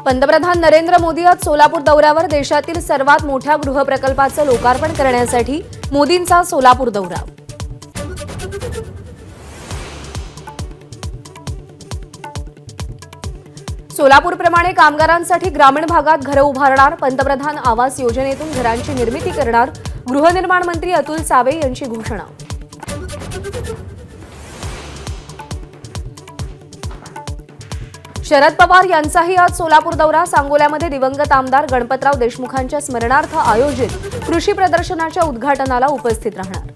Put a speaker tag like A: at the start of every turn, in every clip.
A: पंतप्रधान नरेंद्र मोदी आज सोलापूर दौऱ्यावर देशातील सर्वात मोठ्या गृहप्रकल्पाचं लोकार्पण करण्यासाठी मोदींचा सोलापूर दौरा। सोलापूरप्रमाणे कामगारांसाठी ग्रामीण भागात घरे उभारणार, पंतप्रधान आवास योजनेतून घरांची निर्मिती करणार, गृहनिर्माण मंत्री अतुल सावे यांची घोषणा। शरद पवार यांचाही आज सोलापूर दौरा। सांगोल्यामध्ये दिवंगत आमदार गणपतराव देशमुखांच्या स्मरणार्थ आयोजित कृषी प्रदर्शनाच्या उद्घाटनाला उपस्थित राहणार।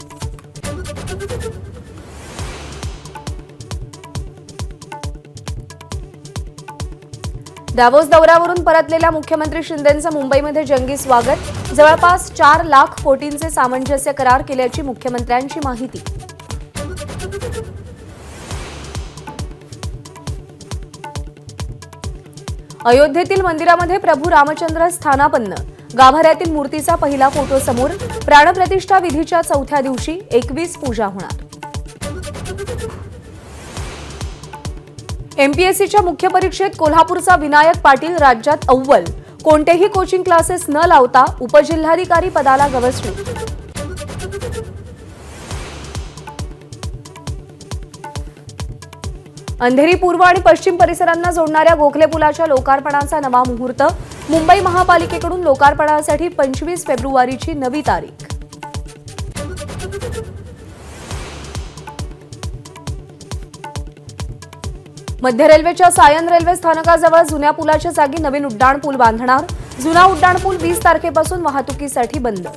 A: दावोस दौऱ्यावरून परतलेल्या मुख्यमंत्री शिंदेंचं मुंबईमध्ये जंगी स्वागत। जवळपास 4 लाख कोटींचे सामंजस्य करार केल्याची मुख्यमंत्र्यांची माहिती। अयोध्येतील मंदिरामध्ये प्रभू रामचंद्र स्थानापन्न, गाभाऱ्यातील मूर्तीचा पहिला फोटो समोर। प्राणप्रतिष्ठा विधीच्या चौथ्या दिवशी 21 पूजा होणार। एमपीएससीच्या मुख्य परीक्षेत कोल्हापूरचा विनायक पाटील राज्यात अव्वल। कोणतेही कोचिंग क्लासेस न लावता उपजिल्हाधिकारी पदाला गवसणी। अंधेरी पूर्व आणि पश्चिम परिसरांना जोडणाऱ्या गोखले पुलाच्या लोकार्पणाचा नवा मुहूर्त। मुंबई महापालिकेकडून लोकार्पणासाठी 25 फेब्रुवारीची नवी तारीख। मध्य रेल्वेच्या सायन रेल्वे स्थानकाजवळ जुन्या पुलाच्या जागी नवीन उड्डाणपूल बांधणार। जुना उड्डाणपूल 20 तारखेपासून वाहतुकीसाठी बंद।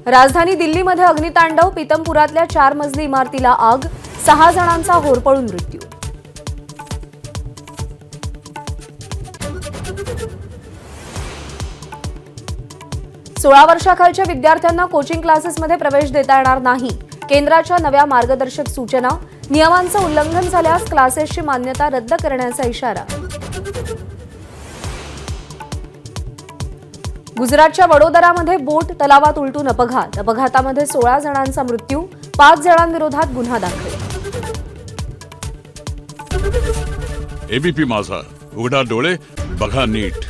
A: राजधानी दिल्लीमध्ये अग्नितांडव। पीतमपुरातल्या 4 मजली इमारतीला आग, 6 जणांचा होरपळून मृत्यू। सोळा वर्षाखालच्या विद्यार्थ्यांना कोचिंग क्लासेसमध्ये प्रवेश देता येणार नाही। केंद्राच्या नव्या मार्गदर्शक सूचना। नियमांचं उल्लंघन झाल्यास क्लासेसची मान्यता रद्द करण्याचा इशारा। गुजरातच्या वडोदरामध्ये बोट तलावात उलटून अपघात। अपघातामध्ये 16 जणांचा मृत्यू, 5 जणांविरोधात गुन्हा दाखल।
B: एबीपी माझा, उघडा डोळे बघा नीट।